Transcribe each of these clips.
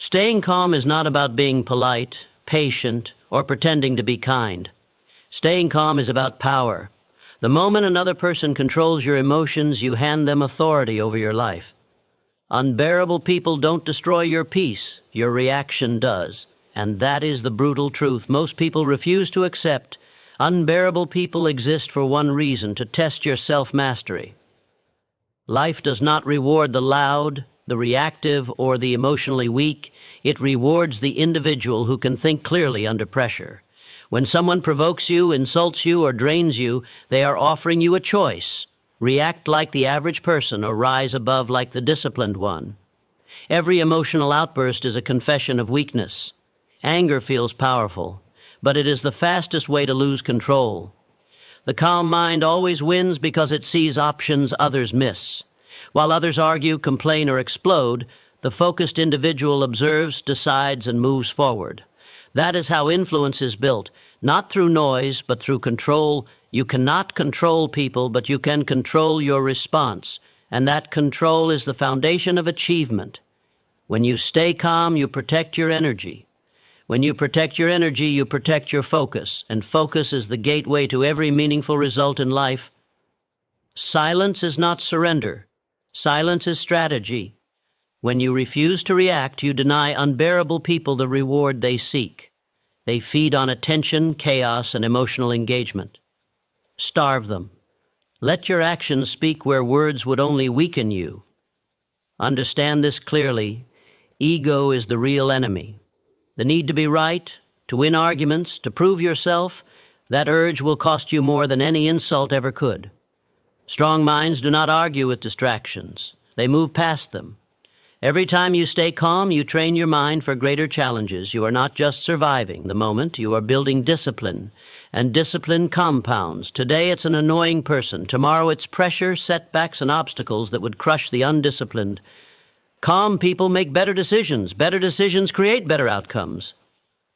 Staying calm is not about being polite, patient, or pretending to be kind. Staying calm is about power. The moment another person controls your emotions, you hand them authority over your life. Unbearable people don't destroy your peace, your reaction does. And that is the brutal truth most people refuse to accept. Unbearable people exist for one reason: to test your self-mastery. Life does not reward the loud, the reactive, or the emotionally weak. It rewards the individual who can think clearly under pressure. When someone provokes you, insults you, or drains you, they are offering you a choice: react like the average person or rise above like the disciplined one. Every emotional outburst is a confession of weakness. Anger feels powerful, but it is the fastest way to lose control. The calm mind always wins because it sees options others miss. While others argue, complain, or explode, the focused individual observes, decides, and moves forward. That is how influence is built, not through noise, but through control. You cannot control people, but you can control your response, and that control is the foundation of achievement. When you stay calm, you protect your energy. When you protect your energy, you protect your focus, and focus is the gateway to every meaningful result in life. Silence is not surrender. Silence is strategy. When you refuse to react, you deny unbearable people the reward they seek. They feed on attention, chaos, and emotional engagement. Starve them. Let your actions speak where words would only weaken you. Understand this clearly. Ego is the real enemy. The need to be right, to win arguments, to prove yourself, that urge will cost you more than any insult ever could. Strong minds do not argue with distractions. They move past them. Every time you stay calm, you train your mind for greater challenges. You are not just surviving the moment, you are building discipline. And discipline compounds. Today it's an annoying person. Tomorrow it's pressure, setbacks, and obstacles that would crush the undisciplined. Calm people make better decisions. Better decisions create better outcomes.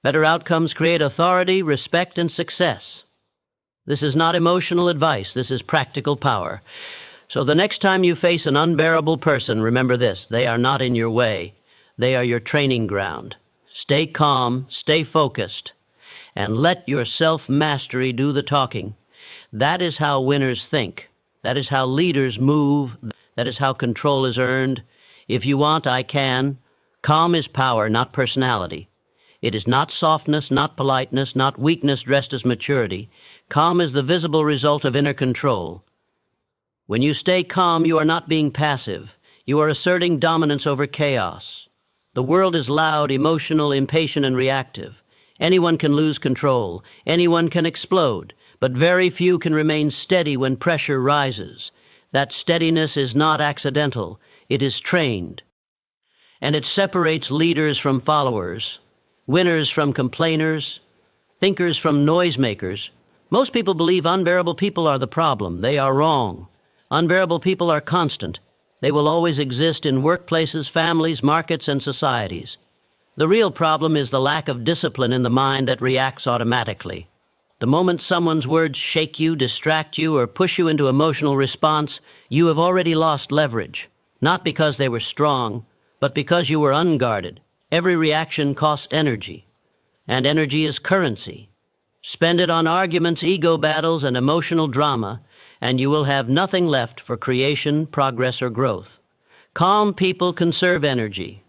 Better outcomes create authority, respect, and success. This is not emotional advice. This is practical power. So the next time you face an unbearable person, remember this: they are not in your way. They are your training ground. Stay calm, stay focused, and let your self-mastery do the talking. That is how winners think. That is how leaders move. That is how control is earned. If you want, I can. Calm is power, not personality. It is not softness, not politeness, not weakness dressed as maturity. Calm is the visible result of inner control. When you stay calm, you are not being passive. You are asserting dominance over chaos. The world is loud, emotional, impatient, and reactive. Anyone can lose control. Anyone can explode. But very few can remain steady when pressure rises. That steadiness is not accidental. It is trained. And it separates leaders from followers, winners from complainers, thinkers from noisemakers. Most people believe unbearable people are the problem. They are wrong. Unbearable people are constant. They will always exist in workplaces, families, markets, and societies. The real problem is the lack of discipline in the mind that reacts automatically. The moment someone's words shake you, distract you, or push you into emotional response, you have already lost leverage. Not because they were strong, but because you were unguarded. Every reaction costs energy, and energy is currency. Spend it on arguments, ego battles, and emotional drama, and you will have nothing left for creation, progress, or growth. Calm people conserve energy.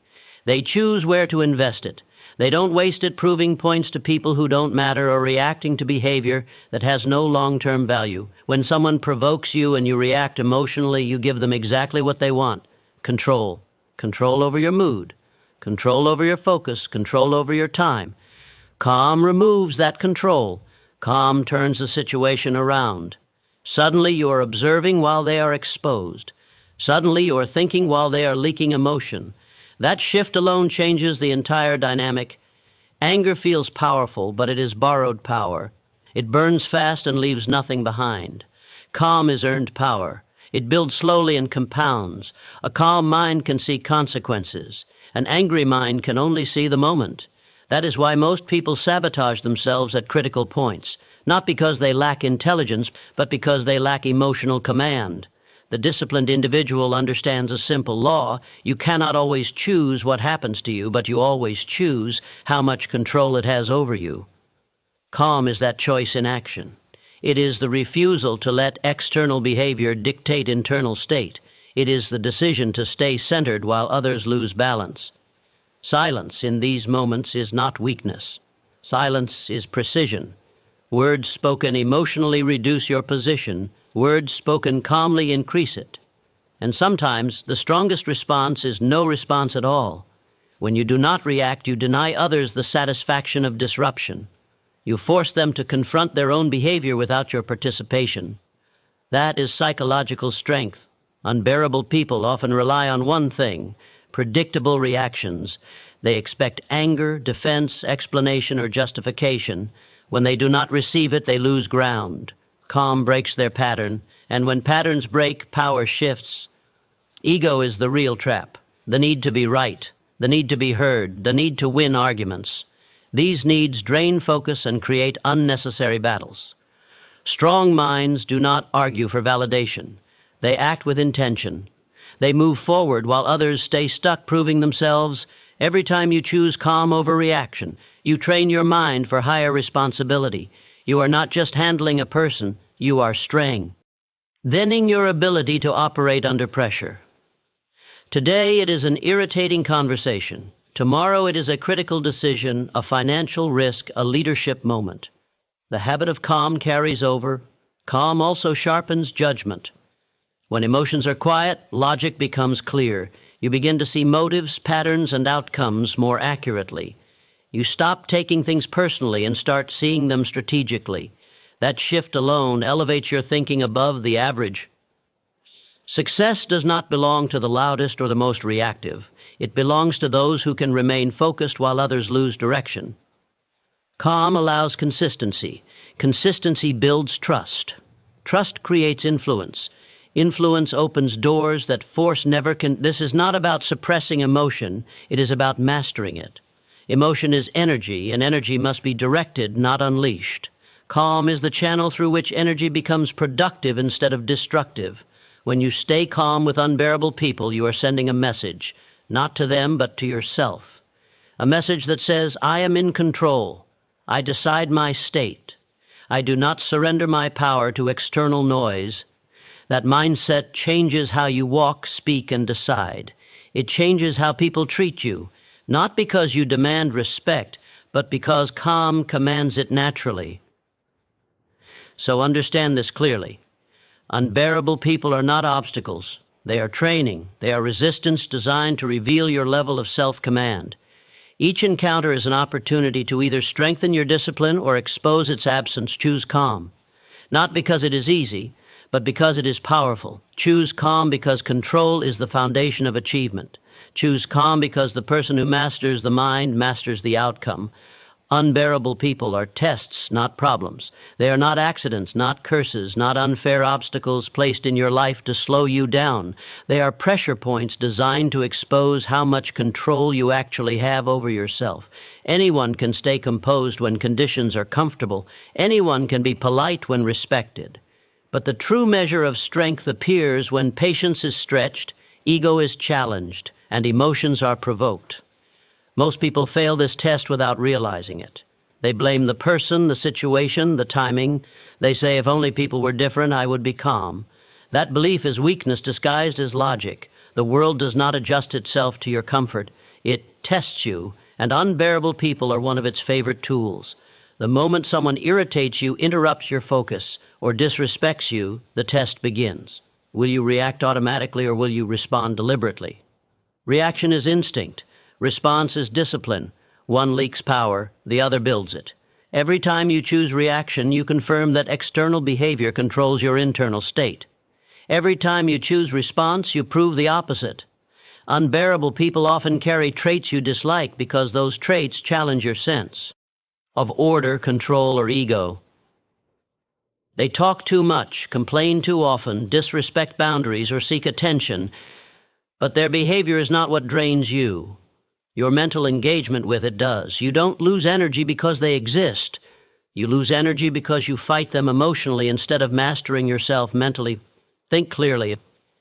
They choose where to invest it. They don't waste it proving points to people who don't matter or reacting to behavior that has no long-term value. When someone provokes you and you react emotionally, you give them exactly what they want: control. Control over your mood. Control over your focus. Control over your time. Calm removes that control. Calm turns the situation around. Suddenly you are observing while they are exposed. Suddenly you are thinking while they are leaking emotion. That shift alone changes the entire dynamic. Anger feels powerful, but it is borrowed power. It burns fast and leaves nothing behind. Calm is earned power. It builds slowly and compounds. A calm mind can see consequences. An angry mind can only see the moment. That is why most people sabotage themselves at critical points, not because they lack intelligence, but because they lack emotional command. The disciplined individual understands a simple law. You cannot always choose what happens to you, but you always choose how much control it has over you. Calm is that choice in action. It is the refusal to let external behavior dictate internal state. It is the decision to stay centered while others lose balance. Silence in these moments is not weakness. Silence is precision. Words spoken emotionally reduce your position. Words spoken calmly increase it. And sometimes the strongest response is no response at all. When you do not react, you deny others the satisfaction of disruption. You force them to confront their own behavior without your participation. That is psychological strength. Unbearable people often rely on one thing: predictable reactions. They expect anger, defense, explanation, or justification. When they do not receive it, they lose ground. Calm breaks their pattern, and when patterns break, power shifts. Ego is the real trap. The need to be right, the need to be heard, the need to win arguments. These needs drain focus and create unnecessary battles. Strong minds do not argue for validation. They act with intention. They move forward while others stay stuck proving themselves. Every time you choose calm over reaction, you train your mind for higher responsibility. You are not just handling a person, you are straying. Thenning your ability to operate under pressure. Today it is an irritating conversation. Tomorrow it is a critical decision, a financial risk, a leadership moment. The habit of calm carries over. Calm also sharpens judgment. When emotions are quiet, logic becomes clear. You begin to see motives, patterns, and outcomes more accurately. You stop taking things personally and start seeing them strategically. That shift alone elevates your thinking above the average. Success does not belong to the loudest or the most reactive. It belongs to those who can remain focused while others lose direction. Calm allows consistency. Consistency builds trust. Trust creates influence. Influence opens doors that force never can. This is not about suppressing emotion. It is about mastering it. Emotion is energy, and energy must be directed, not unleashed. Calm is the channel through which energy becomes productive instead of destructive. When you stay calm with unbearable people, you are sending a message, not to them, but to yourself. A message that says, I am in control. I decide my state. I do not surrender my power to external noise. That mindset changes how you walk, speak, and decide. It changes how people treat you, not because you demand respect, but because calm commands it naturally. So understand this clearly. Unbearable people are not obstacles. They are training. They are resistance designed to reveal your level of self-command. Each encounter is an opportunity to either strengthen your discipline or expose its absence. Choose calm. Not because it is easy, but because it is powerful. Choose calm because control is the foundation of achievement. Choose calm because the person who masters the mind masters the outcome. Unbearable people are tests, not problems. They are not accidents, not curses, not unfair obstacles placed in your life to slow you down. They are pressure points designed to expose how much control you actually have over yourself. Anyone can stay composed when conditions are comfortable. Anyone can be polite when respected. But the true measure of strength appears when patience is stretched, ego is challenged, and emotions are provoked. Most people fail this test without realizing it. They blame the person, the situation, the timing. They say, if only people were different, I would be calm. That belief is weakness disguised as logic. The world does not adjust itself to your comfort. It tests you, and unbearable people are one of its favorite tools. The moment someone irritates you, interrupts your focus, or disrespects you, the test begins. Will you react automatically or will you respond deliberately? Reaction is instinct. Response is discipline. One leaks power, the other builds it. Every time you choose reaction, you confirm that external behavior controls your internal state. Every time you choose response, you prove the opposite. Unbearable people often carry traits you dislike because those traits challenge your sense of order, control, or ego. They talk too much, complain too often, disrespect boundaries, or seek attention, but their behavior is not what drains you. Your mental engagement with it does. You don't lose energy because they exist. You lose energy because you fight them emotionally instead of mastering yourself mentally. Think clearly.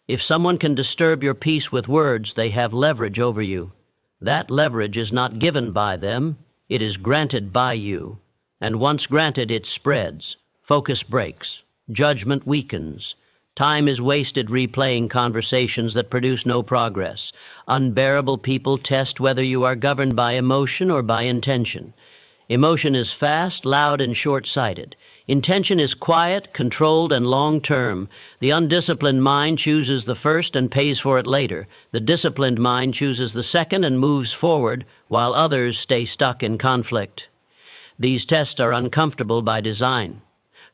If someone can disturb your peace with words, they have leverage over you. That leverage is not given by them, it is granted by you. And once granted, it spreads. Focus breaks. Judgment weakens. Time is wasted replaying conversations that produce no progress. Unbearable people test whether you are governed by emotion or by intention. Emotion is fast, loud, and short-sighted. Intention is quiet, controlled, and long-term. The undisciplined mind chooses the first and pays for it later. The disciplined mind chooses the second and moves forward, while others stay stuck in conflict. These tests are uncomfortable by design.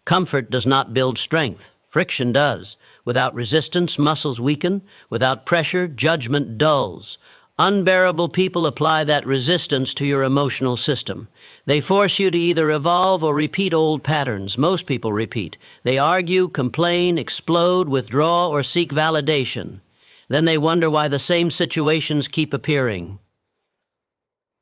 Comfort does not build strength. Friction does. Without resistance, muscles weaken. Without pressure, judgment dulls. Unbearable people apply that resistance to your emotional system. They force you to either evolve or repeat old patterns. Most people repeat. They argue, complain, explode, withdraw, or seek validation. Then they wonder why the same situations keep appearing.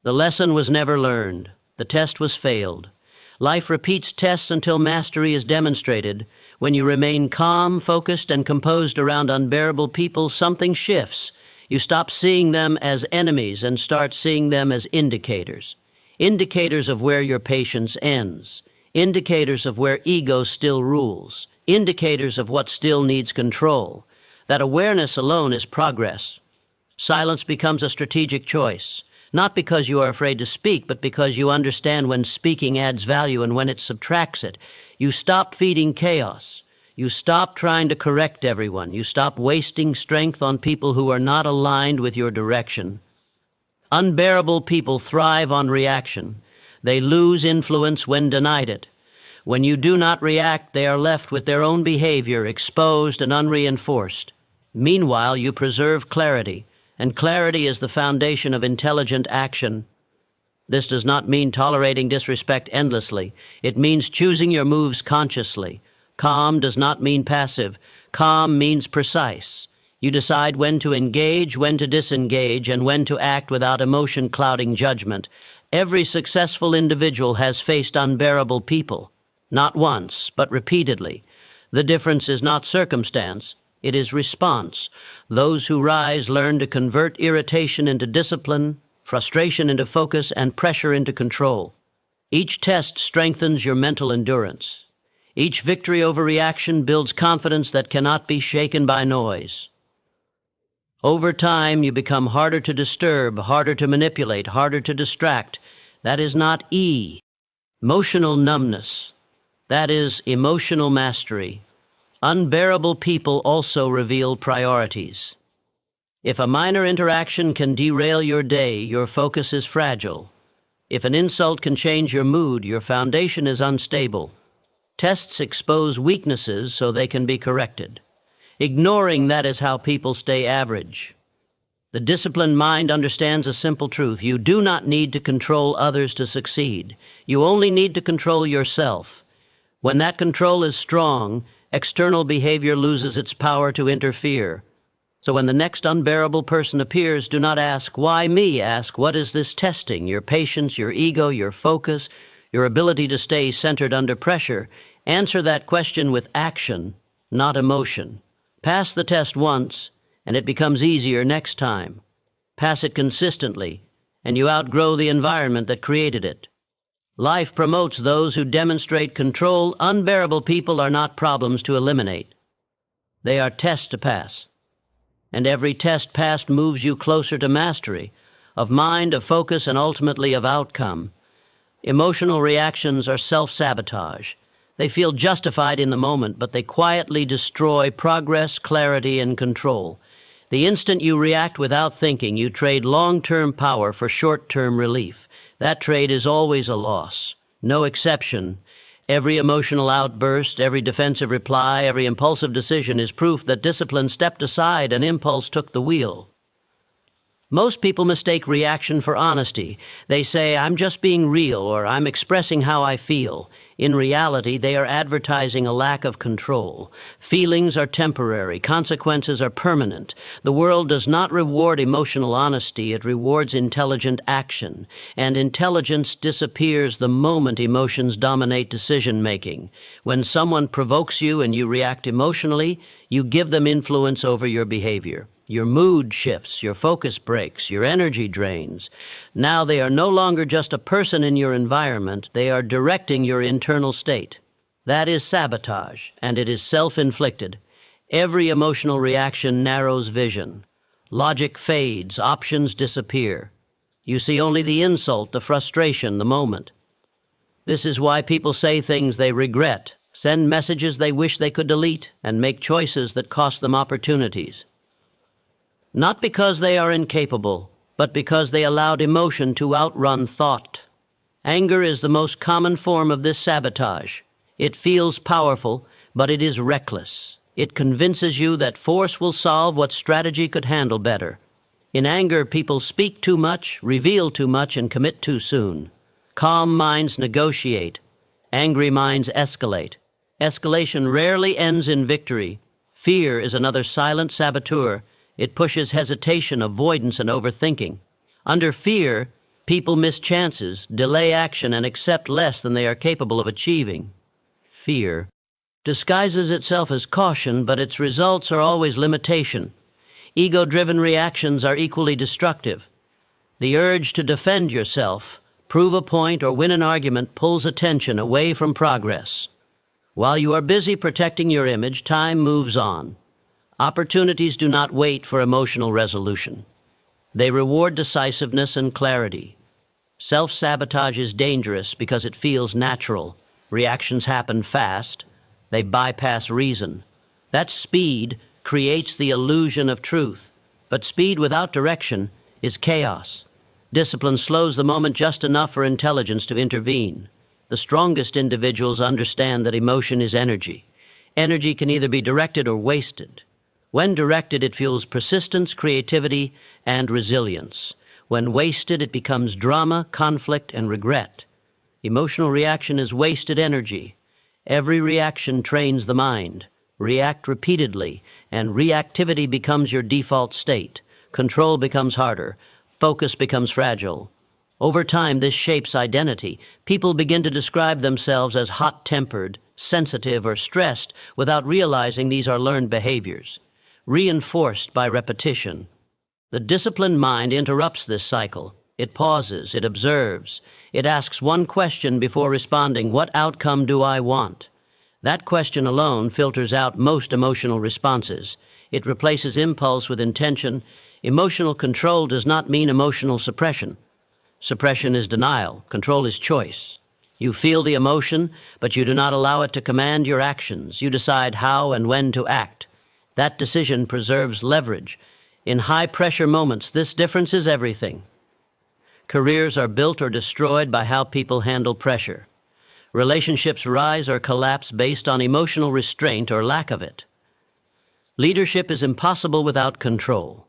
The lesson was never learned. The test was failed. Life repeats tests until mastery is demonstrated. When you remain calm, focused, and composed around unbearable people, something shifts. You stop seeing them as enemies and start seeing them as indicators. Indicators of where your patience ends. Indicators of where ego still rules. Indicators of what still needs control. That awareness alone is progress. Silence becomes a strategic choice. Not because you are afraid to speak, but because you understand when speaking adds value and when it subtracts it. You stop feeding chaos. You stop trying to correct everyone. You stop wasting strength on people who are not aligned with your direction. Unbearable people thrive on reaction. They lose influence when denied it. When you do not react, they are left with their own behavior, exposed and unreinforced. Meanwhile, you preserve clarity, and clarity is the foundation of intelligent action. This does not mean tolerating disrespect endlessly. It means choosing your moves consciously. Calm does not mean passive. Calm means precise. You decide when to engage, when to disengage, and when to act without emotion clouding judgment. Every successful individual has faced unbearable people. Not once, but repeatedly. The difference is not circumstance. It is response. Those who rise learn to convert irritation into discipline, frustration into focus, and pressure into control. Each test strengthens your mental endurance. Each victory over reaction builds confidence that cannot be shaken by noise. Over time, you become harder to disturb, harder to manipulate, harder to distract. That is not E. Emotional numbness. That is emotional mastery. Unbearable people also reveal priorities. If a minor interaction can derail your day, your focus is fragile. If an insult can change your mood, your foundation is unstable. Tests expose weaknesses so they can be corrected. Ignoring that is how people stay average. The disciplined mind understands a simple truth. You do not need to control others to succeed. You only need to control yourself. When that control is strong, external behavior loses its power to interfere. So when the next unbearable person appears, do not ask, why me? Ask, what is this testing? Your patience, your ego, your focus, your ability to stay centered under pressure. Answer that question with action, not emotion. Pass the test once, and it becomes easier next time. Pass it consistently, and you outgrow the environment that created it. Life promotes those who demonstrate control. Unbearable people are not problems to eliminate. They are tests to pass. And every test passed moves you closer to mastery, of mind, of focus, and ultimately of outcome. Emotional reactions are self-sabotage. They feel justified in the moment, but they quietly destroy progress, clarity, and control. The instant you react without thinking, you trade long-term power for short-term relief. That trade is always a loss. No exception. Every emotional outburst, every defensive reply, every impulsive decision is proof that discipline stepped aside and impulse took the wheel. Most people mistake reaction for honesty. They say, I'm just being real, or I'm expressing how I feel. In reality, they are advertising a lack of control. Feelings are temporary. Consequences are permanent. The world does not reward emotional honesty. It rewards intelligent action. And intelligence disappears the moment emotions dominate decision-making. When someone provokes you and you react emotionally, You give them influence over your behavior. Your mood shifts, your focus breaks, your energy drains. Now they are no longer just a person in your environment, they are directing your internal state. That is sabotage, and it is self-inflicted. Every emotional reaction narrows vision. Logic fades, options disappear. You see only the insult, the frustration, the moment. This is why people say things they regret, send messages they wish they could delete, and make choices that cost them opportunities. Not because they are incapable, but because they allowed emotion to outrun thought. Anger is the most common form of this sabotage. It feels powerful, but it is reckless. It convinces you that force will solve what strategy could handle better. In anger, people speak too much, reveal too much, and commit too soon. Calm minds negotiate. Angry minds escalate. Escalation rarely ends in victory. Fear is another silent saboteur. It pushes hesitation, avoidance, and overthinking. Under fear, people miss chances, delay action, and accept less than they are capable of achieving. Fear disguises itself as caution, but its results are always limitation. Ego-driven reactions are equally destructive. The urge to defend yourself, prove a point, or win an argument pulls attention away from progress. While you are busy protecting your image, time moves on. Opportunities do not wait for emotional resolution. They reward decisiveness and clarity. Self-sabotage is dangerous because it feels natural. Reactions happen fast. They bypass reason. That speed creates the illusion of truth. But speed without direction is chaos. Discipline slows the moment just enough for intelligence to intervene. The strongest individuals understand that emotion is energy. Energy can either be directed or wasted. When directed, it fuels persistence, creativity, and resilience. When wasted, it becomes drama, conflict, and regret. Emotional reaction is wasted energy. Every reaction trains the mind. React repeatedly, and reactivity becomes your default state. Control becomes harder. Focus becomes fragile. Over time, this shapes identity. People begin to describe themselves as hot-tempered, sensitive, or stressed without realizing these are learned behaviors, reinforced by repetition. The disciplined mind interrupts this cycle. It pauses, it observes. It asks one question before responding, what outcome do I want? That question alone filters out most emotional responses. It replaces impulse with intention. Emotional control does not mean emotional suppression. Suppression is denial. Control is choice. You feel the emotion, but you do not allow it to command your actions. You decide how and when to act. That decision preserves leverage. In high-pressure moments, this difference is everything. Careers are built or destroyed by how people handle pressure. Relationships rise or collapse based on emotional restraint or lack of it. Leadership is impossible without control.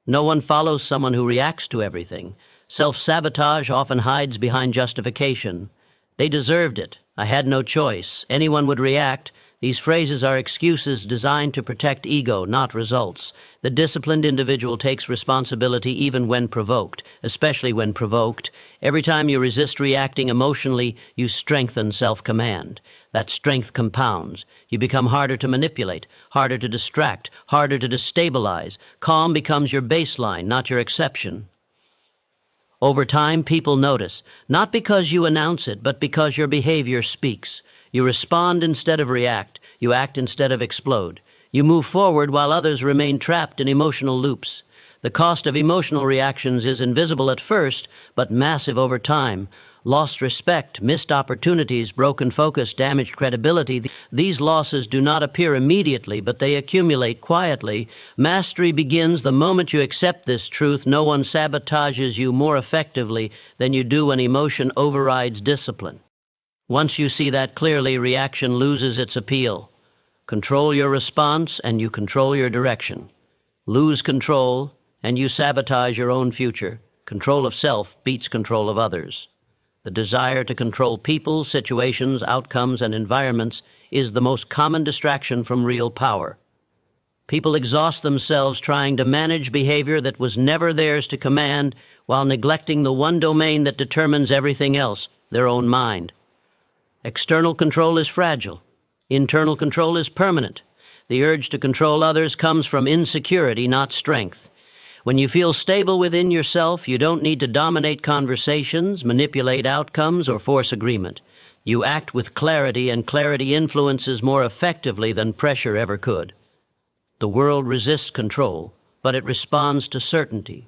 No one follows someone who reacts to everything. Self-sabotage often hides behind justification. They deserved it. I had no choice. Anyone would react. These phrases are excuses designed to protect ego, not results. The disciplined individual takes responsibility even when provoked, especially when provoked. Every time you resist reacting emotionally, you strengthen self-command. That strength compounds. You become harder to manipulate, harder to distract, harder to destabilize. Calm becomes your baseline, not your exception. Over time, people notice, not because you announce it, but because your behavior speaks. You respond instead of react. You act instead of explode. You move forward while others remain trapped in emotional loops. The cost of emotional reactions is invisible at first, but massive over time. Lost respect, missed opportunities, broken focus, damaged credibility. These losses do not appear immediately, but they accumulate quietly. Mastery begins the moment you accept this truth. No one sabotages you more effectively than you do when emotion overrides discipline. Once you see that clearly, reaction loses its appeal. Control your response, and you control your direction. Lose control, and you sabotage your own future. Control of self beats control of others. The desire to control people, situations, outcomes, and environments is the most common distraction from real power. People exhaust themselves trying to manage behavior that was never theirs to command while neglecting the one domain that determines everything else, their own mind. External control is fragile. Internal control is permanent. The urge to control others comes from insecurity, not strength. When you feel stable within yourself, you don't need to dominate conversations, manipulate outcomes, or force agreement. You act with clarity, and clarity influences more effectively than pressure ever could. The world resists control, but it responds to certainty.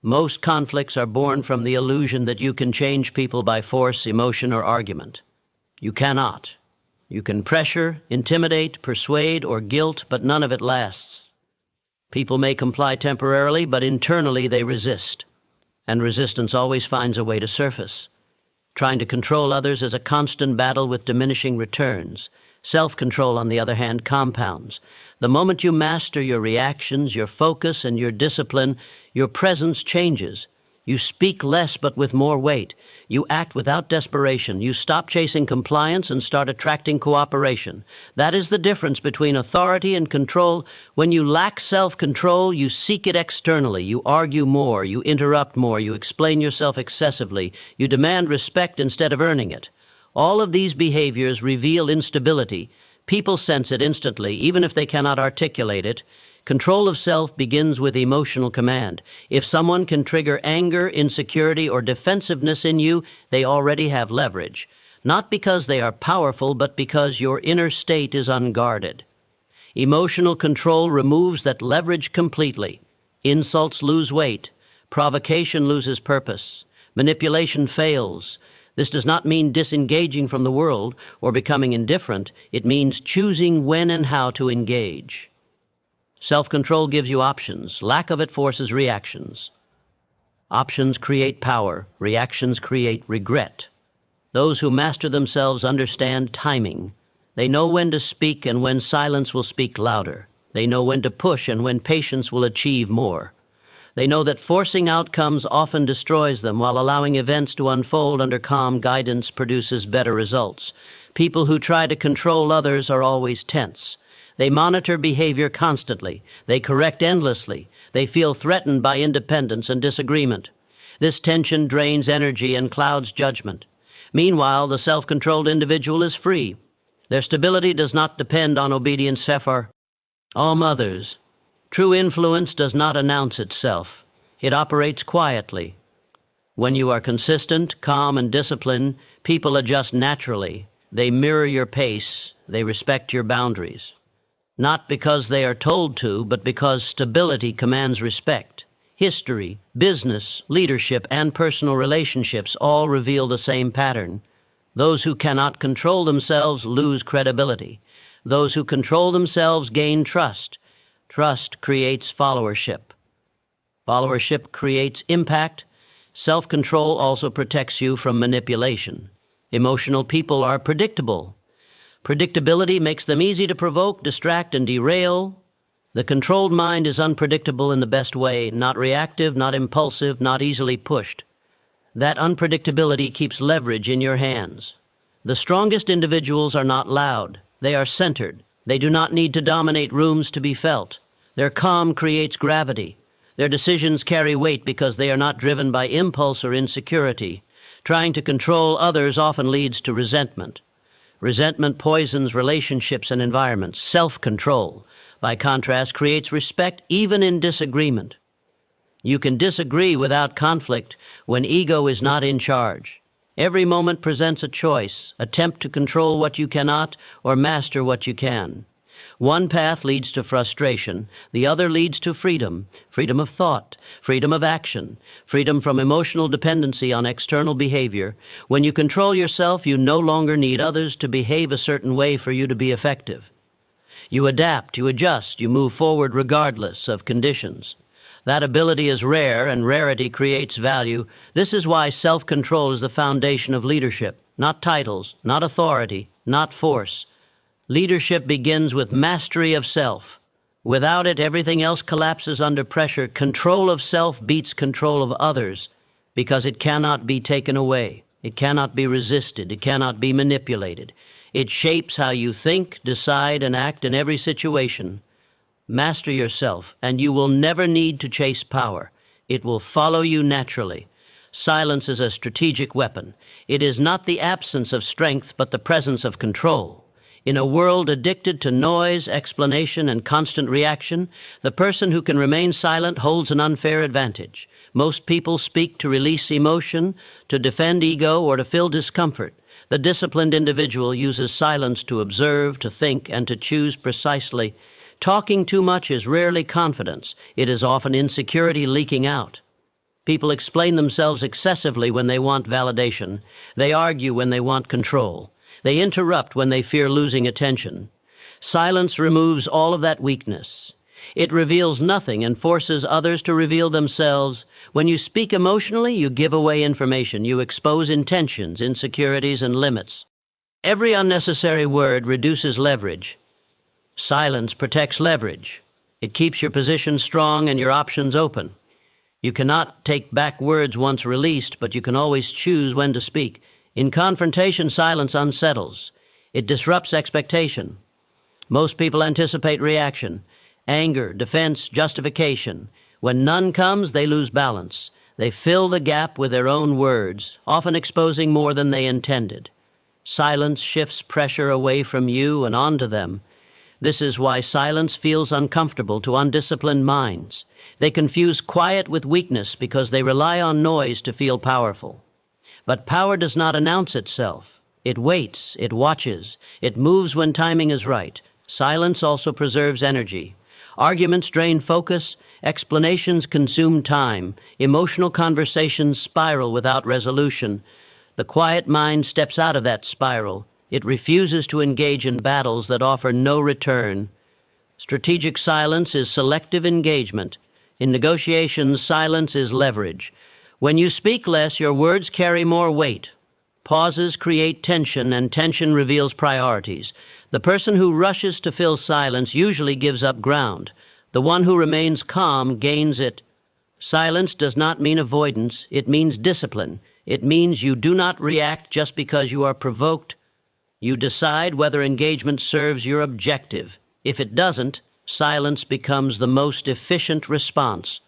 Most conflicts are born from the illusion that you can change people by force, emotion, or argument. You cannot. You can pressure, intimidate, persuade, or guilt, but none of it lasts. People may comply temporarily, but internally they resist. And resistance always finds a way to surface. Trying to control others is a constant battle with diminishing returns. Self-control, on the other hand, compounds. The moment you master your reactions, your focus, and your discipline, your presence changes. You speak less but with more weight. You act without desperation. You stop chasing compliance and start attracting cooperation. That is the difference between authority and control. When you lack self-control, you seek it externally. You argue more. You interrupt more. You explain yourself excessively. You demand respect instead of earning it. All of these behaviors reveal instability. People sense it instantly, even if they cannot articulate it. Control of self begins with emotional command. If someone can trigger anger, insecurity, or defensiveness in you, they already have leverage. Not because they are powerful, but because your inner state is unguarded. Emotional control removes that leverage completely. Insults lose weight. Provocation loses purpose. Manipulation fails. This does not mean disengaging from the world or becoming indifferent. It means choosing when and how to engage. Self-control gives you options. Lack of it forces reactions. Options create power. Reactions create regret. Those who master themselves understand timing. They know when to speak and when silence will speak louder. They know when to push and when patience will achieve more. They know that forcing outcomes often destroys them, while allowing events to unfold under calm guidance produces better results. People who try to control others are always tense. They monitor behavior constantly. They correct endlessly. They feel threatened by independence and disagreement. This tension drains energy and clouds judgment. Meanwhile, the self-controlled individual is free. Their stability does not depend on obedience for others. True influence does not announce itself. It operates quietly. When you are consistent, calm, and disciplined, people adjust naturally. They mirror your pace. They respect your boundaries. Not because they are told to, but because stability commands respect. History, business, leadership, and personal relationships all reveal the same pattern. Those who cannot control themselves lose credibility. Those who control themselves gain trust. Trust creates followership. Followership creates impact. Self-control also protects you from manipulation. Emotional people are predictable. Predictability makes them easy to provoke, distract, and derail. The controlled mind is unpredictable in the best way, not reactive, not impulsive, not easily pushed. That unpredictability keeps leverage in your hands. The strongest individuals are not loud. They are centered. They do not need to dominate rooms to be felt. Their calm creates gravity. Their decisions carry weight because they are not driven by impulse or insecurity. Trying to control others often leads to resentment. Resentment poisons relationships and environments. Self-control, by contrast, creates respect even in disagreement. You can disagree without conflict when ego is not in charge. Every moment presents a choice, attempt to control what you cannot or master what you can. One path leads to frustration, the other leads to freedom, freedom of thought, freedom of action, freedom from emotional dependency on external behavior. When you control yourself, you no longer need others to behave a certain way for you to be effective. You adapt, you adjust, you move forward regardless of conditions. That ability is rare, and rarity creates value. This is why self-control is the foundation of leadership. Not titles, not authority, not force. Leadership begins with mastery of self. Without it, everything else collapses under pressure. Control of self beats control of others because it cannot be taken away. It cannot be resisted. It cannot be manipulated. It shapes how you think, decide, and act in every situation. Master yourself, and you will never need to chase power. It will follow you naturally. Silence is a strategic weapon. It is not the absence of strength, but the presence of control. In a world addicted to noise, explanation, and constant reaction, the person who can remain silent holds an unfair advantage. Most people speak to release emotion, to defend ego, or to fill discomfort. The disciplined individual uses silence to observe, to think, and to choose precisely. Talking too much is rarely confidence. It is often insecurity leaking out. People explain themselves excessively when they want validation. They argue when they want control. They interrupt when they fear losing attention. Silence removes all of that weakness. It reveals nothing and forces others to reveal themselves. When you speak emotionally, you give away information. You expose intentions, insecurities, and limits. Every unnecessary word reduces leverage. Silence protects leverage. It keeps your position strong and your options open. You cannot take back words once released, but you can always choose when to speak. In confrontation, silence unsettles. It disrupts expectation. Most people anticipate reaction, anger, defense, justification. When none comes, they lose balance. They fill the gap with their own words, often exposing more than they intended. Silence shifts pressure away from you and onto them. This is why silence feels uncomfortable to undisciplined minds. They confuse quiet with weakness because they rely on noise to feel powerful. But power does not announce itself. It waits, it watches, it moves when timing is right. Silence also preserves energy. Arguments drain focus, explanations consume time, emotional conversations spiral without resolution. The quiet mind steps out of that spiral. It refuses to engage in battles that offer no return. Strategic silence is selective engagement. In negotiations, silence is leverage. When you speak less, your words carry more weight. Pauses create tension, and tension reveals priorities. The person who rushes to fill silence usually gives up ground. The one who remains calm gains it. Silence does not mean avoidance. It means discipline. It means you do not react just because you are provoked. You decide whether engagement serves your objective. If it doesn't, silence becomes the most efficient response.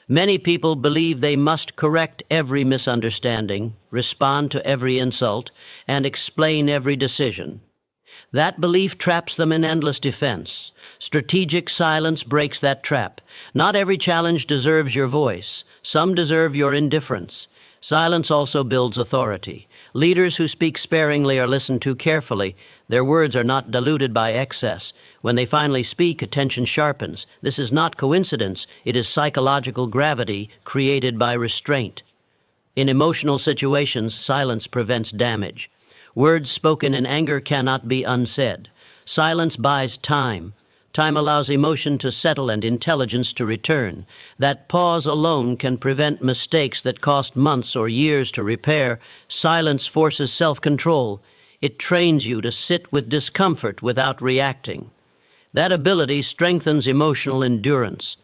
Many people believe they must correct every misunderstanding, respond to every insult, and explain every decision. That belief traps them in endless defense. Strategic silence breaks that trap. Not every challenge deserves your voice. Some deserve your indifference. Silence also builds authority. Leaders who speak sparingly are listened to carefully. Their words are not diluted by excess. When they finally speak, attention sharpens. This is not coincidence. It is psychological gravity created by restraint. In emotional situations, silence prevents damage. Words spoken in anger cannot be unsaid. Silence buys time. Time allows emotion to settle and intelligence to return. That pause alone can prevent mistakes that cost months or years to repair. Silence forces self-control. It trains you to sit with discomfort without reacting. That ability strengthens emotional endurance.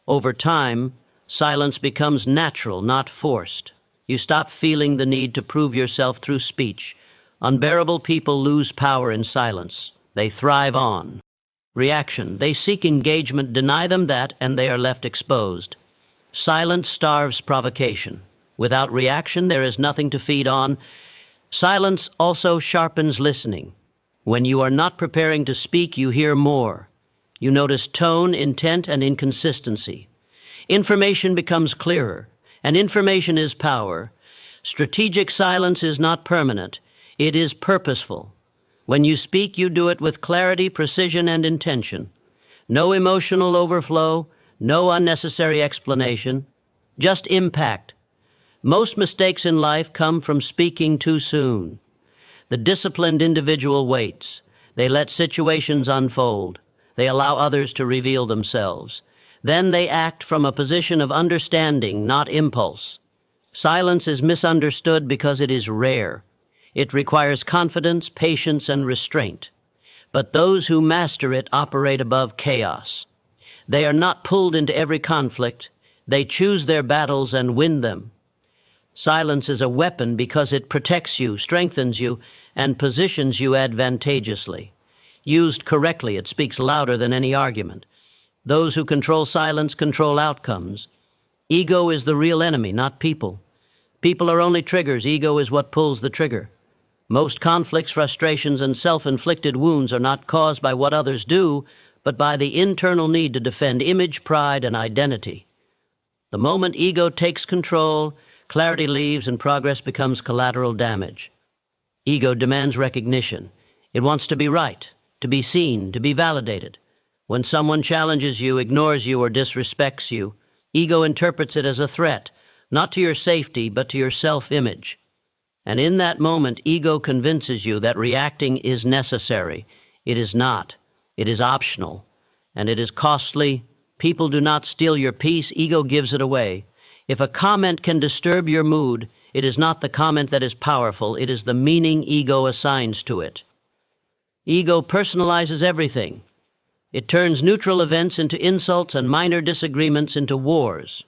Over time, silence becomes natural, not forced. You stop feeling the need to prove yourself through speech. Unbearable people lose power in silence. They thrive on reaction. They seek engagement, deny them that, and they are left exposed. Silence starves provocation. Without reaction, there is nothing to feed on. Silence also sharpens listening. When you are not preparing to speak, you hear more. You notice tone, intent, and inconsistency. Information becomes clearer, and information is power. Strategic silence is not permanent. It is purposeful. When you speak, you do it with clarity, precision, and intention. No emotional overflow, no unnecessary explanation, just impact. Most mistakes in life come from speaking too soon. The disciplined individual waits. They let situations unfold. They allow others to reveal themselves. Then they act from a position of understanding, not impulse. Silence is misunderstood because it is rare. It requires confidence, patience, and restraint. But those who master it operate above chaos. They are not pulled into every conflict. They choose their battles and win them. Silence is a weapon because it protects you, strengthens you, and positions you advantageously. Used correctly, it speaks louder than any argument. Those who control silence control outcomes. Ego is the real enemy, not people. People are only triggers. Ego is what pulls the trigger. Most conflicts, frustrations, and self-inflicted wounds are not caused by what others do, but by the internal need to defend image, pride, and identity. The moment ego takes control, clarity leaves and progress becomes collateral damage. Ego demands recognition. It wants to be right, to be seen, to be validated. When someone challenges you, ignores you, or disrespects you, ego interprets it as a threat, not to your safety, but to your self-image. And in that moment, ego convinces you that reacting is necessary. It is not. It is optional. And it is costly. People do not steal your peace. Ego gives it away. If a comment can disturb your mood, it is not the comment that is powerful. It is the meaning ego assigns to it. Ego personalizes everything. It turns neutral events into insults and minor disagreements into wars.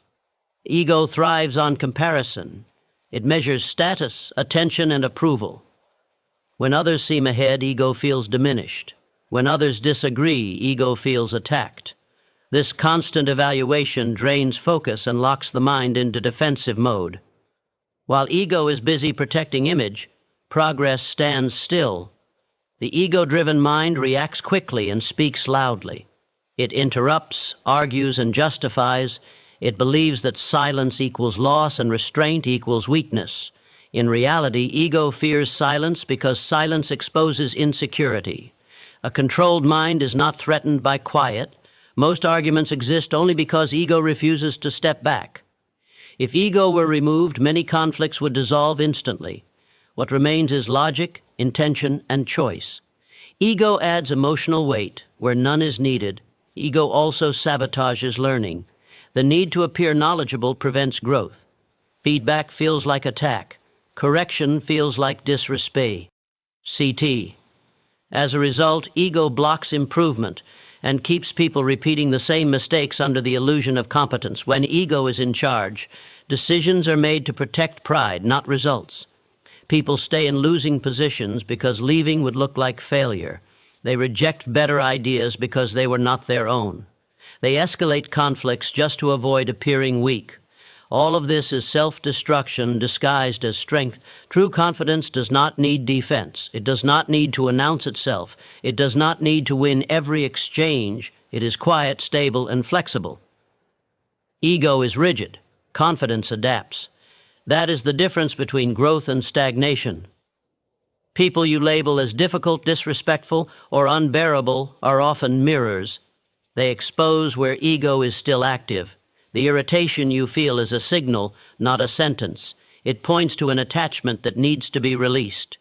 Ego thrives on comparison. It measures status, attention, and approval. When others seem ahead, ego feels diminished. When others disagree, ego feels attacked. This constant evaluation drains focus and locks the mind into defensive mode. While ego is busy protecting image, progress stands still. The ego-driven mind reacts quickly and speaks loudly. It interrupts, argues, and justifies. It believes that silence equals loss and restraint equals weakness. In reality, ego fears silence because silence exposes insecurity. A controlled mind is not threatened by quiet. Most arguments exist only because ego refuses to step back. If ego were removed, many conflicts would dissolve instantly. What remains is logic, intention, and choice. Ego adds emotional weight where none is needed. Ego also sabotages learning. The need to appear knowledgeable prevents growth. Feedback feels like attack. Correction feels like disrespect. CT. As a result, ego blocks improvement and keeps people repeating the same mistakes under the illusion of competence. When ego is in charge, decisions are made to protect pride, not results. People stay in losing positions because leaving would look like failure. They reject better ideas because they were not their own. They escalate conflicts just to avoid appearing weak. All of this is self-destruction disguised as strength. True confidence does not need defense. It does not need to announce itself. It does not need to win every exchange. It is quiet, stable, and flexible. Ego is rigid. Confidence adapts. That is the difference between growth and stagnation. People you label as difficult, disrespectful, or unbearable are often mirrors. They expose where ego is still active. The irritation you feel is a signal, not a sentence. It points to an attachment that needs to be released.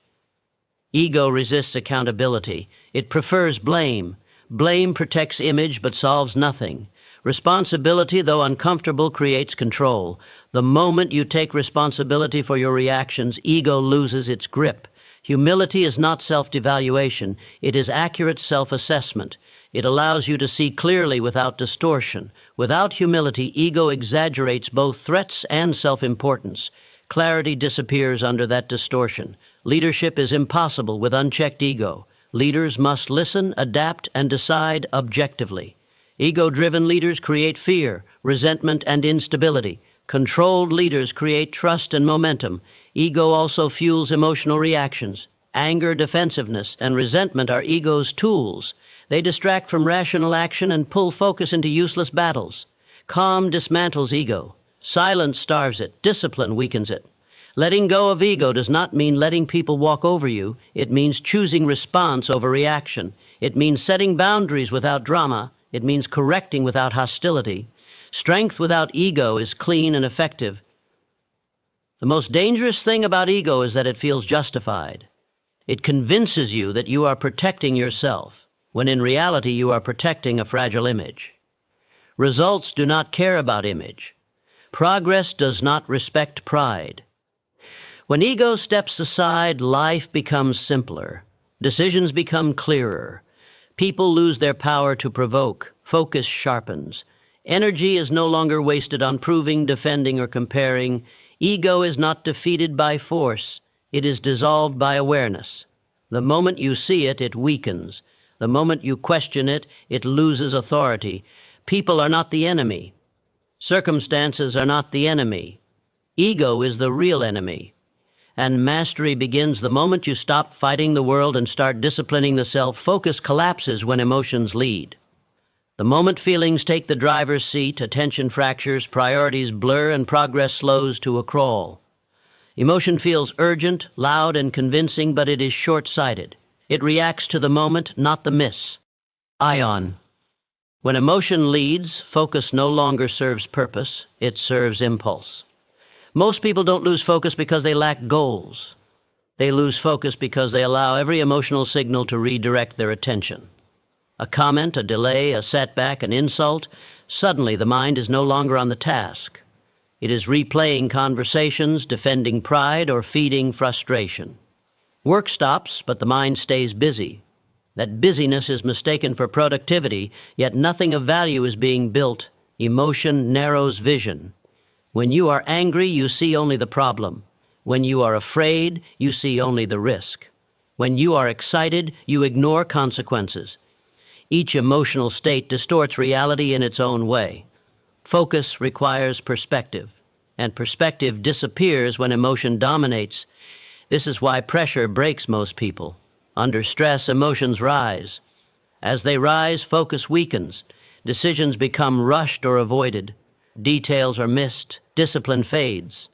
Ego resists accountability. It prefers blame. Blame protects image but solves nothing. Responsibility, though uncomfortable, creates control. The moment you take responsibility for your reactions, ego loses its grip. Humility is not self-devaluation. It is accurate self-assessment. It allows you to see clearly without distortion. Without humility, ego exaggerates both threats and self-importance. Clarity disappears under that distortion. Leadership is impossible with unchecked ego. Leaders must listen, adapt, and decide objectively. Ego-driven leaders create fear, resentment, and instability. Controlled leaders create trust and momentum. Ego also fuels emotional reactions. Anger, defensiveness, and resentment are ego's tools. They distract from rational action and pull focus into useless battles. Calm dismantles ego. Silence starves it. Discipline weakens it. Letting go of ego does not mean letting people walk over you. It means choosing response over reaction. It means setting boundaries without drama. It means correcting without hostility. Strength without ego is clean and effective. The most dangerous thing about ego is that it feels justified. It convinces you that you are protecting yourself, when in reality you are protecting a fragile image. Results do not care about image. Progress does not respect pride. When ego steps aside, life becomes simpler. Decisions become clearer. People lose their power to provoke. Focus sharpens. Energy is no longer wasted on proving, defending, or comparing. Ego is not defeated by force. It is dissolved by awareness. The moment you see it, it weakens. The moment you question it, it loses authority. People are not the enemy. Circumstances are not the enemy. Ego is the real enemy. And mastery begins the moment you stop fighting the world and start disciplining the self. Focus collapses when emotions lead. The moment feelings take the driver's seat, attention fractures, priorities blur, and progress slows to a crawl. Emotion feels urgent, loud, and convincing, but it is short-sighted. It reacts to the moment, not the miss. Ion. When emotion leads, focus no longer serves purpose, it serves impulse. Most people don't lose focus because they lack goals. They lose focus because they allow every emotional signal to redirect their attention. A comment, a delay, a setback, an insult, suddenly the mind is no longer on the task. It is replaying conversations, defending pride, or feeding frustration. Work stops, but the mind stays busy. That busyness is mistaken for productivity, yet nothing of value is being built. Emotion narrows vision. When you are angry, you see only the problem. When you are afraid, you see only the risk. When you are excited, you ignore consequences. Each emotional state distorts reality in its own way. Focus requires perspective, and perspective disappears when emotion dominates. This is why pressure breaks most people. Under stress, emotions rise. As they rise, focus weakens. Decisions become rushed or avoided. Details are missed. Discipline fades.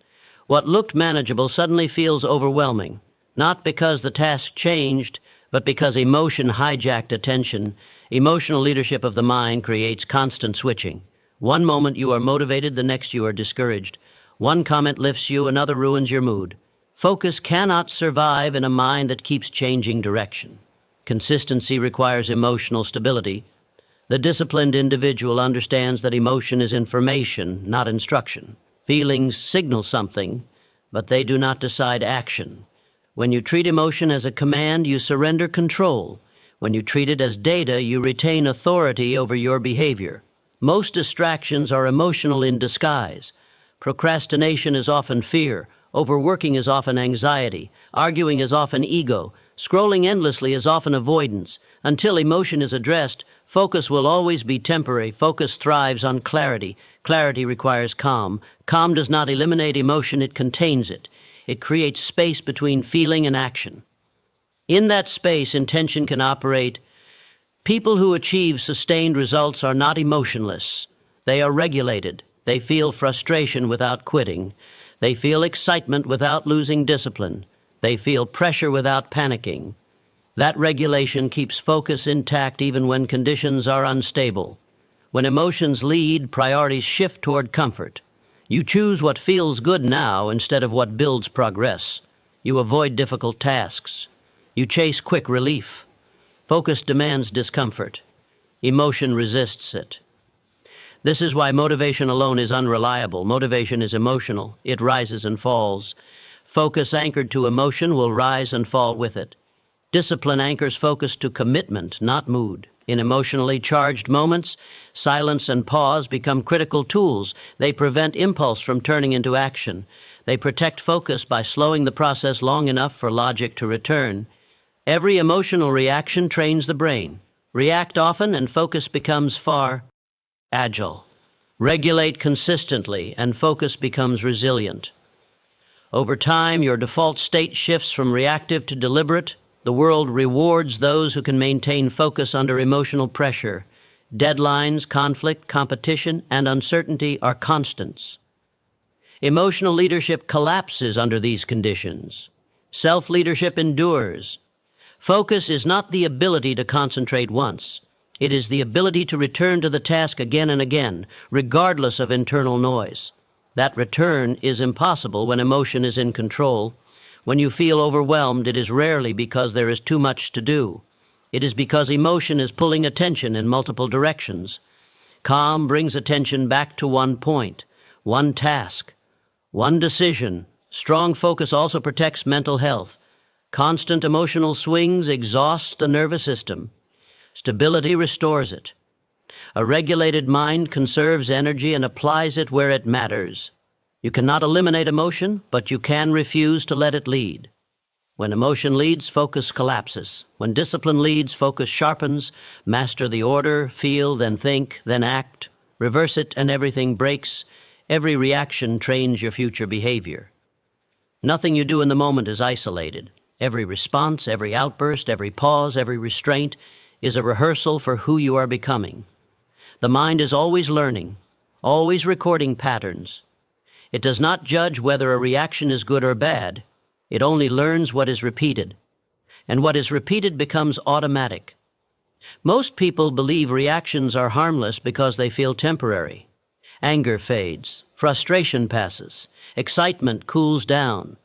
What looked manageable suddenly feels overwhelming, not because the task changed, but because emotion hijacked attention. Emotional leadership of the mind creates constant switching. One moment you are motivated, the next you are discouraged. One comment lifts you, another ruins your mood. Focus cannot survive in a mind that keeps changing direction. Consistency requires emotional stability. The disciplined individual understands that emotion is information, not instruction. Feelings signal something, but they do not decide action. When you treat emotion as a command, you surrender control. When you treat it as data, you retain authority over your behavior. Most distractions are emotional in disguise. Procrastination is often fear. Overworking is often anxiety. Arguing is often ego. Scrolling endlessly is often avoidance. Until emotion is addressed, focus will always be temporary. Focus thrives on clarity. Clarity requires calm. Calm does not eliminate emotion, it contains it. It creates space between feeling and action. In that space, intention can operate. People who achieve sustained results are not emotionless. They are regulated. They feel frustration without quitting. They feel excitement without losing discipline. They feel pressure without panicking. That regulation keeps focus intact even when conditions are unstable. When emotions lead, priorities shift toward comfort. You choose what feels good now instead of what builds progress. You avoid difficult tasks. You chase quick relief. Focus demands discomfort. Emotion resists it. This is why motivation alone is unreliable. Motivation is emotional. It rises and falls. Focus anchored to emotion will rise and fall with it. Discipline anchors focus to commitment, not mood. In emotionally charged moments, silence and pause become critical tools. They prevent impulse from turning into action. They protect focus by slowing the process long enough for logic to return. Every emotional reaction trains the brain. React often and focus becomes far agile. Regulate consistently and focus becomes resilient. Over time, your default state shifts from reactive to deliberate. The world rewards those who can maintain focus under emotional pressure. Deadlines, conflict, competition, and uncertainty are constants. Emotional leadership collapses under these conditions. Self-leadership endures. Focus is not the ability to concentrate once. It is the ability to return to the task again and again, regardless of internal noise. That return is impossible when emotion is in control. When you feel overwhelmed, it is rarely because there is too much to do. It is because emotion is pulling attention in multiple directions. Calm brings attention back to one point, one task, one decision. Strong focus also protects mental health. Constant emotional swings exhaust the nervous system. Stability restores it. A regulated mind conserves energy and applies it where it matters. You cannot eliminate emotion, but you can refuse to let it lead. When emotion leads, focus collapses. When discipline leads, focus sharpens. Master the order, feel, then think, then act. Reverse it and everything breaks. Every reaction trains your future behavior. Nothing you do in the moment is isolated. Every response, every outburst, every pause, every restraint is a rehearsal for who you are becoming. The mind is always learning, always recording patterns. It does not judge whether a reaction is good or bad. It only learns what is repeated. And what is repeated becomes automatic. Most people believe reactions are harmless because they feel temporary. Anger fades, frustration passes, excitement cools down.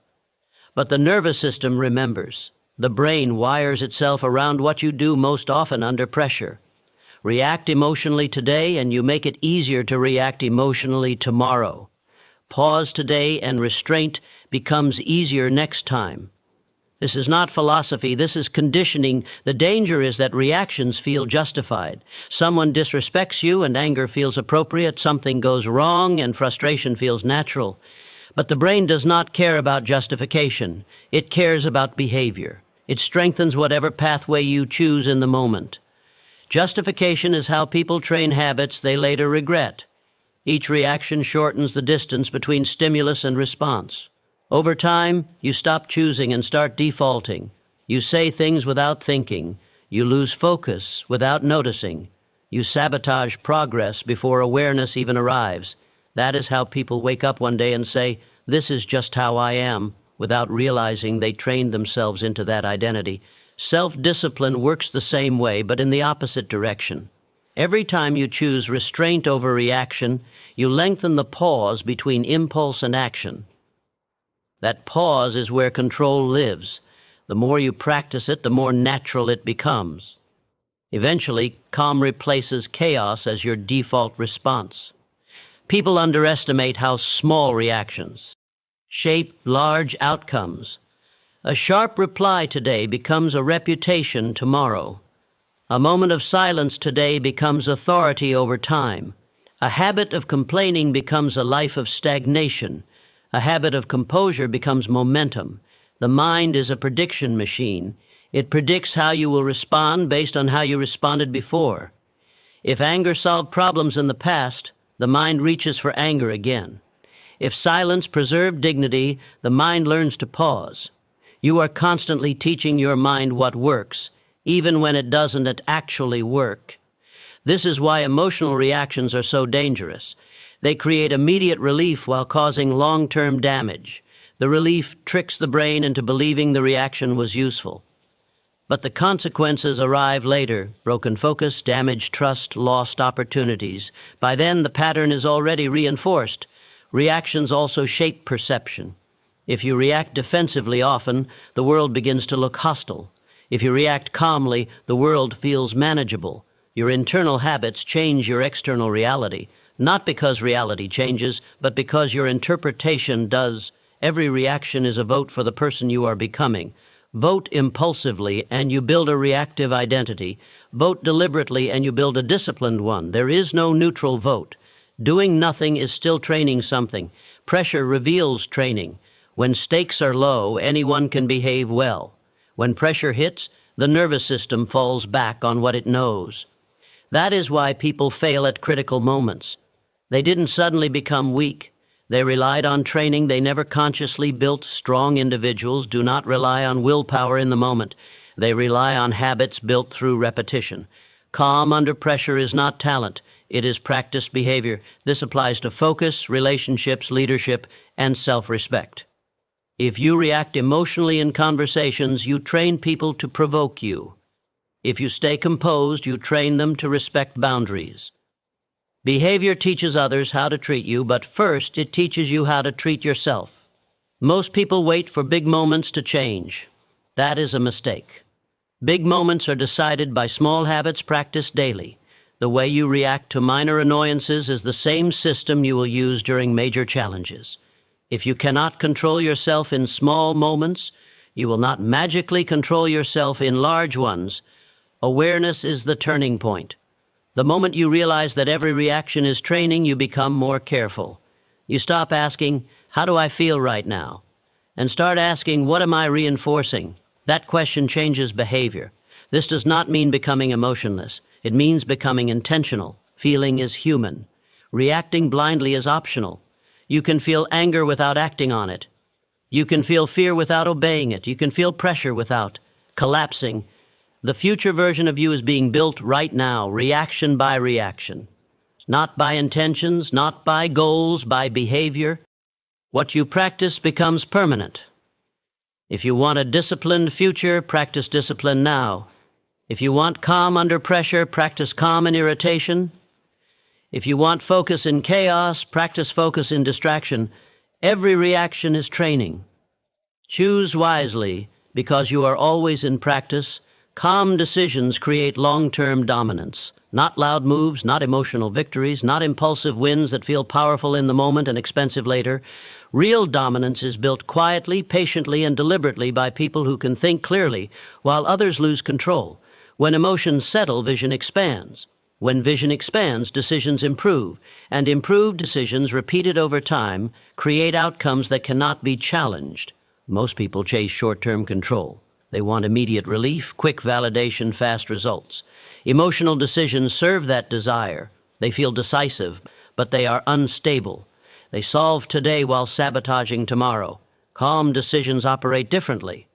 But the nervous system remembers. The brain wires itself around what you do most often under pressure. React emotionally today, and you make it easier to react emotionally tomorrow. Pause today, and restraint becomes easier next time. This is not philosophy, this is conditioning. The danger is that reactions feel justified. Someone disrespects you and anger feels appropriate, something goes wrong and frustration feels natural. But the brain does not care about justification. It cares about behavior. It strengthens whatever pathway you choose in the moment. Justification is how people train habits they later regret. Each reaction shortens the distance between stimulus and response. Over time, you stop choosing and start defaulting. You say things without thinking. You lose focus without noticing. You sabotage progress before awareness even arrives. That is how people wake up one day and say, "This is just how I am," without realizing they trained themselves into that identity. Self-discipline works the same way, but in the opposite direction. Every time you choose restraint over reaction, you lengthen the pause between impulse and action. That pause is where control lives. The more you practice it, the more natural it becomes. Eventually, calm replaces chaos as your default response. People underestimate how small reactions shape large outcomes. A sharp reply today becomes a reputation tomorrow. A moment of silence today becomes authority over time. A habit of complaining becomes a life of stagnation. A habit of composure becomes momentum. The mind is a prediction machine. It predicts how you will respond based on how you responded before. If anger solved problems in the past, the mind reaches for anger again. If silence preserved dignity, the mind learns to pause. You are constantly teaching your mind what works, even when it doesn't actually work. This is why emotional reactions are so dangerous. They create immediate relief while causing long-term damage. The relief tricks the brain into believing the reaction was useful. But the consequences arrive later: broken focus, damaged trust, lost opportunities. By then, the pattern is already reinforced. Reactions also shape perception. If you react defensively often, the world begins to look hostile. If you react calmly, the world feels manageable. Your internal habits change your external reality, not because reality changes, but because your interpretation does. Every reaction is a vote for the person you are becoming. Vote impulsively, and you build a reactive identity. Vote deliberately, and you build a disciplined one. There is no neutral vote. Doing nothing is still training something. Pressure reveals training. When stakes are low, anyone can behave well. When pressure hits, the nervous system falls back on what it knows. That is why people fail at critical moments. They didn't suddenly become weak. They relied on training they never consciously built. Strong individuals do not rely on willpower in the moment. They rely on habits built through repetition. Calm under pressure is not talent. It is practiced behavior. This applies to focus, relationships, leadership, and self-respect. If you react emotionally in conversations, you train people to provoke you. If you stay composed, you train them to respect boundaries. Behavior teaches others how to treat you, but first it teaches you how to treat yourself. Most people wait for big moments to change. That is a mistake. Big moments are decided by small habits practiced daily. The way you react to minor annoyances is the same system you will use during major challenges. If you cannot control yourself in small moments, you will not magically control yourself in large ones. Awareness is the turning point. The moment you realize that every reaction is training, you become more careful. You stop asking, "How do I feel right now?" and start asking, "What am I reinforcing?" That question changes behavior. This does not mean becoming emotionless. It means becoming intentional. Feeling is human. Reacting blindly is optional. You can feel anger without acting on it. You can feel fear without obeying it. You can feel pressure without collapsing. The future version of you is being built right now, reaction by reaction. Not by intentions, not by goals, by behavior. What you practice becomes permanent. If you want a disciplined future, practice discipline now. If you want calm under pressure, practice calm in irritation. If you want focus in chaos, practice focus in distraction. Every reaction is training. Choose wisely, because you are always in practice. Calm decisions create long-term dominance. Not loud moves, not emotional victories, not impulsive wins that feel powerful in the moment and expensive later. Real dominance is built quietly, patiently, and deliberately by people who can think clearly, while others lose control. When emotions settle, vision expands. When vision expands, decisions improve, and improved decisions repeated over time create outcomes that cannot be challenged. Most people chase short-term control. They want immediate relief, quick validation, fast results. Emotional decisions serve that desire. They feel decisive, but they are unstable. They solve today while sabotaging tomorrow. Calm decisions operate differently.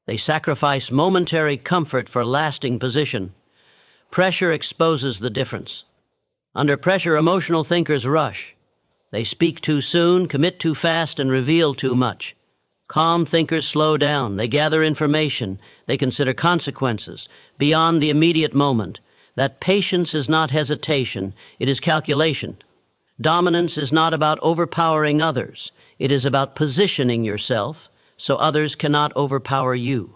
They sacrifice momentary comfort for lasting position. Pressure exposes the difference. Under pressure, emotional thinkers rush. They speak too soon, commit too fast, and reveal too much. Calm thinkers slow down. They gather information. They consider consequences beyond the immediate moment. That patience is not hesitation. It is calculation. Dominance is not about overpowering others. It is about positioning yourself so others cannot overpower you.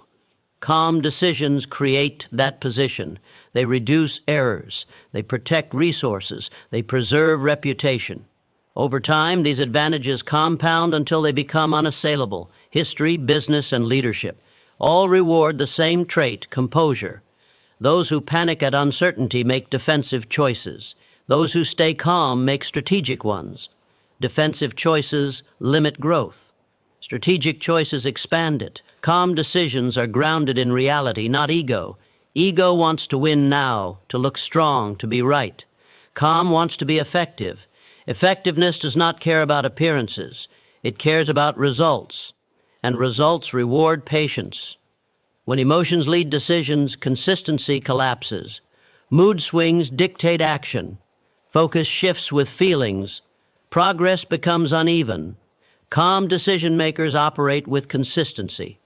Calm decisions create that position. They reduce errors. They protect resources. They preserve reputation. Over time, these advantages compound until they become unassailable. History, business, and leadership all reward the same trait, composure. Those who panic at uncertainty make defensive choices. Those who stay calm make strategic ones. Defensive choices limit growth. Strategic choices expand it. Calm decisions are grounded in reality, not ego. Ego wants to win now, to look strong, to be right. Calm wants to be effective. Effectiveness does not care about appearances. It cares about results, and results reward patience. When emotions lead decisions, consistency collapses. Mood swings dictate action. Focus shifts with feelings. Progress becomes uneven. Calm decision-makers operate with consistency.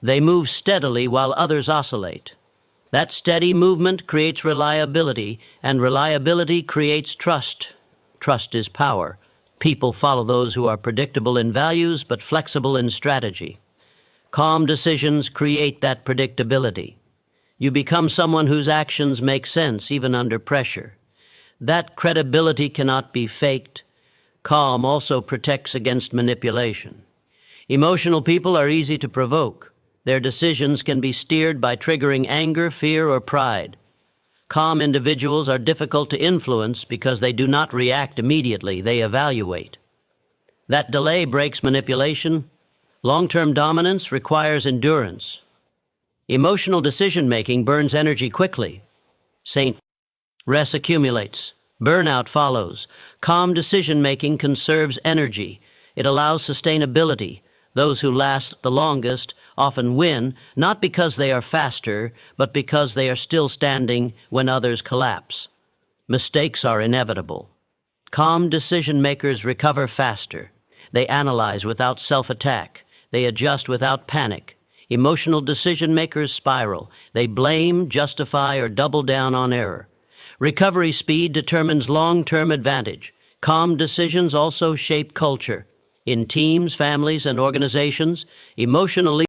They move steadily while others oscillate. That steady movement creates reliability, and reliability creates trust. Trust is power. People follow those who are predictable in values but flexible in strategy. Calm decisions create that predictability. You become someone whose actions make sense even under pressure. That credibility cannot be faked. Calm also protects against manipulation. Emotional people are easy to provoke. Their decisions can be steered by triggering anger, fear, or pride. Calm individuals are difficult to influence because they do not react immediately. They evaluate. That delay breaks manipulation. Long-term dominance requires endurance. Emotional decision-making burns energy quickly. Stress accumulates. Burnout follows. Calm decision-making conserves energy. It allows sustainability. Those who last the longest often win, not because they are faster, but because they are still standing when others collapse. Mistakes are inevitable. Calm decision-makers recover faster. They analyze without self-attack. They adjust without panic. Emotional decision-makers spiral. They blame, justify, or double down on error. Recovery speed determines long-term advantage. Calm decisions also shape culture. In teams, families, and organizations, emotional